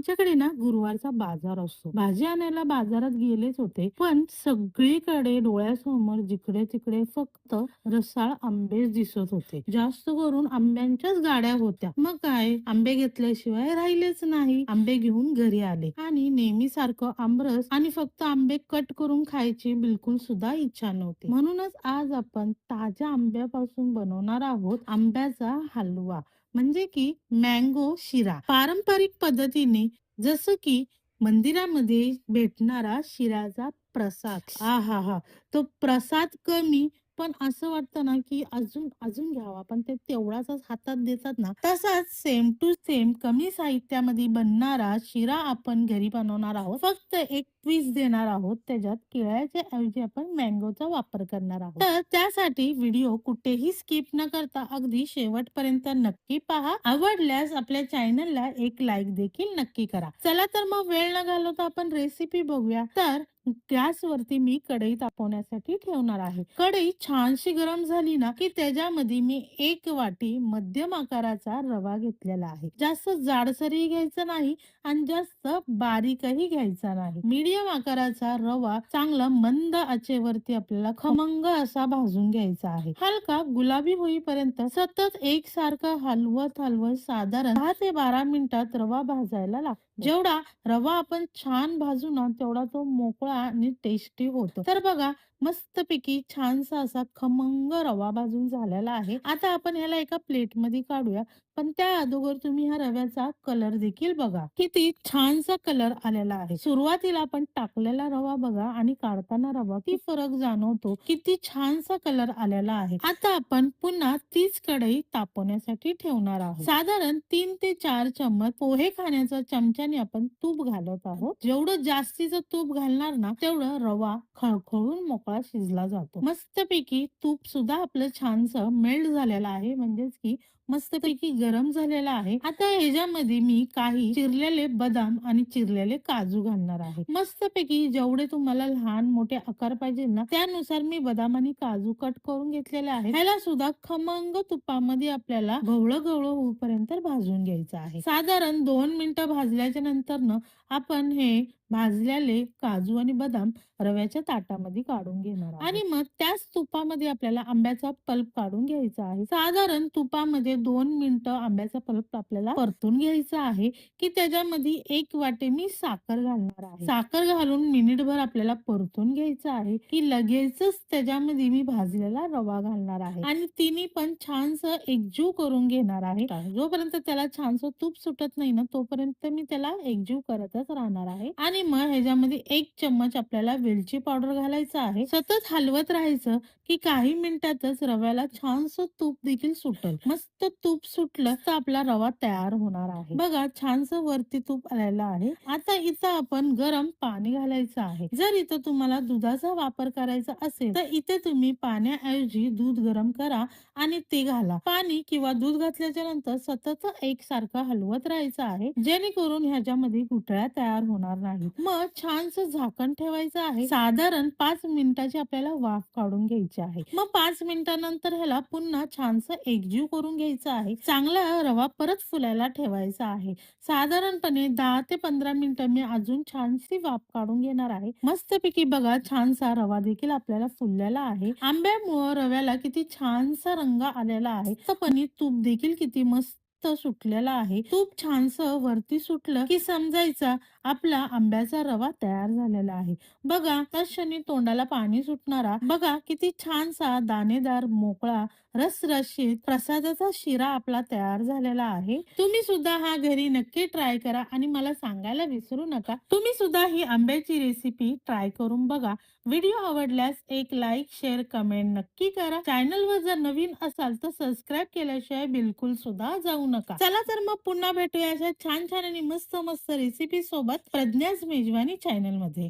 आमच्याकडे ना गुरुवारचा बाजार असतो. भाजी आणायला बाजारात गेलेच होते, पण सगळीकडे डोळ्यासमोर जिकडे-तिकडे फक्त रसाळ आंबेच दिसत होते. जास्त करून आंब्यांच्याच गाड्या होत्या. मग काय आंबे घेतल्याशिवाय राहिलेच नाही. आंबे घेऊन घरी आले आणि नेहमीसारखं आमरस आणि फक्त आंबे कट करून खायची बिलकुल सुद्धा इच्छा नव्हती. म्हणूनच आज आपण ताज्या आंब्यापासून बनवणार आहोत आंब्याचा हलवा. म्हणजे की मँगो शिरा. पारंपरिक पद्धतीने जसं की मंदिरामध्ये भेटणारा शिऱ्याचा प्रसाद. आहाहा! तो प्रसाद कमी पण असं वाटतं ना, की अजून अजून घ्यावा. पण ते तेवढाच हातात देतात ना, तसाच सेम टू सेम कमी साहित्यामध्ये बनणारा शिरा आपण घरी बनवणार आहोत. फक्त एक ट्विस्ट देणार आहोत. त्याच्यात केळ्याच्या ऐवजी आपण मँगोचा वापर करणार आहोत. तर त्यासाठी व्हिडिओ कुठेही स्किप न करता अगदी शेवटपर्यंत नक्की पहा. आवडल्यास आपल्या चॅनलला एक लाईक देखील नक्की करा. चला तर मग वेळ न घालवता आपण रेसिपी बघूया. तर गॅसवरती मी कढई तापवण्यासाठी ठेवणार आहे. कढई छानशी गरम झाली ना, की त्याच्यामध्ये मी 1 वाटी मध्यम आकाराचा रवा घेतलेला आहे. जास्त जाडसरही घ्यायचा नाही आणि जास्त बारीकही घ्यायचा नाही. मीडियम आकाराचा रवा चांगला मंद आचेवरती आपल्याला खमंग असा भाजून घ्यायचा आहे. हलका गुलाबी होईपर्यंत सतत एकसारखं हलवत हलवत साधारण 10 ते 12 मिनिटात रवा भाजायला लागतो. जेवढा रवा आपण छान भाजू ना, तेवढा तो मोकळा आणि टेस्टी होतो. तर बघा मस्तपैकी छानसा असा खमंग रवा भाजून झालेला आहे. आता आपण ह्याला एका प्लेटमध्ये काढूया. पण त्या अगोदर तुम्ही ह्या रव्याचा कलर देखील बघा. किती छानसा कलर आलेला आहे. सुरुवातीला आपण टाकलेला रवा बघा आणि काढताना रवा किती फरक जाणवतो. किती छानसा कलर आलेला आहे. आता आपण पुन्हा तीच कढई तापवण्यासाठी ठेवणार आहोत. साधारण 3 ते 4 चम्मच पोहे खाण्याच्या चमच्याने आपण तूप घालत आहोत. जेवढं जास्तीचं तूप घालणार ना, तेवढं रवा खळखळून मोकळा शिजला जातो. मस्तपैकी तूप सुद्धा आपलं छानसं मेल्ट झालेलं आहे. म्हणजेच की मस्तपैकी गरम झालेला आहे. आता ह्याच्यामध्ये मी काही चिरलेले बदाम आणि चिरलेले काजू घालणार आहे. मस्तपैकी जेवढे तुम्हाला लहान मोठे आकार पाहिजे ना, त्यानुसार मी बदाम आणि काजू कट करून घेतलेले आहेत. ह्याला सुद्धा खमंग तुपामध्ये आपल्याला गवळं गवळं होईपर्यंत भाजून घ्यायचं आहे. साधारण 2 मिनिटं भाजल्याच्या नंतर न आपण हे भाजलेले काजू आणि बदाम रव्याच्या ताटामध्ये काढून घेणार आहोत. आणि मग त्याच तुपामध्ये आपल्याला आंब्याचा पल्प काढून घ्यायचा आहे. साधारण तुपामध्ये 2 मिनिटं आंब्याचा पल्प आपल्याला परतून घ्यायचा आहे, की त्याच्यामध्ये 1 वाटी मी साखर घालणार आहे. साखर घालून मिनिटभर आपल्याला परतून घ्यायचं आहे, की लगेचच त्याच्यामध्ये मी भाजलेला रवा घालणार आहे आणि तिन्ही पण छानसं एकजीव करून घेणार आहे. जोपर्यंत त्याला छानसं तूप सुटत नाही ना, तोपर्यंत मी त्याला एकजीव करतच राहणार आहे. आणि मग ह्याच्यामध्ये 1 चम्मच आपल्याला वेलची पावडर घालायचं आहे. सतत हलवत राहायचं, की काही मिनिटातच रव्याला छानसं तूप देखील सुटेल. मस्त तूप सुटलं तर आपला रवा तयार होणार आहे. बघा छानसं वरती तूप आलेलं आहे. आता इथं आपण गरम पाणी घालायचं आहे. जर इथं तुम्हाला दुधाचा वापर करायचा असेल तर इथे तुम्ही पाण्याऐवजी दूध गरम करा आणि ते घाला. पाणी किंवा दूध घातल्याच्या नंतर सतत एकसारखं हलवत राहायचं आहे, जेणेकरून ह्याच्यामध्ये गुठळ्या तयार होणार नाही. मग छानसं झाकण ठेवायचं आहे. साधारण 5 मिनिटाची आपल्याला वाफ काढून घ्यायची आहे. मग 5 मिनिटानंतर ह्याला पुन्हा छानसं एकजीव करून घ्यायचं आहे. चांगला रवा परत फुलायला ठेवायचा आहे. साधारणपणे 10 ते 15 मिनिटं मी अजून छानशी वाफ काढून घेणार आहे. मस्तपैकी बघा छानसा रवा देखील आपल्याला फुललेला आहे. आंब्यामुळे रव्याला किती छानसा रंग आलेला आहे. तर तूप देखील किती मस्त सुटलेला आहे. तूप छानसं वरती सुटलं की समजायचा आपला आंब्याचा रवा तयार झालेला आहे. बघा त्याच क्षणी तोंडाला पाणी सुटणारा बघा किती छानसा दाणेदार मोकळा रसरशीत प्रसादाचा शिरा आपला तयार झालेला आहे. तुम्ही सुद्धा हा घरी नक्की ट्राय करा आणि मला सांगायला विसरू नका. तुम्ही सुद्धा ही आंब्याची रेसिपी ट्राय करून बघा. व्हिडिओ आवडल्यास एक लाईक, शेअर, कमेंट नक्की करा. चॅनलवर जर नवीन असाल तर सबस्क्राईब केल्याशिवाय बिलकुल सुद्धा जाऊ नका. चला तर मग पुन्हा भेटूया अशा छान छान आणि मस्त मस्त रेसिपी सोबत प्रज्ञाच मेजवानी चॅनल मध्ये.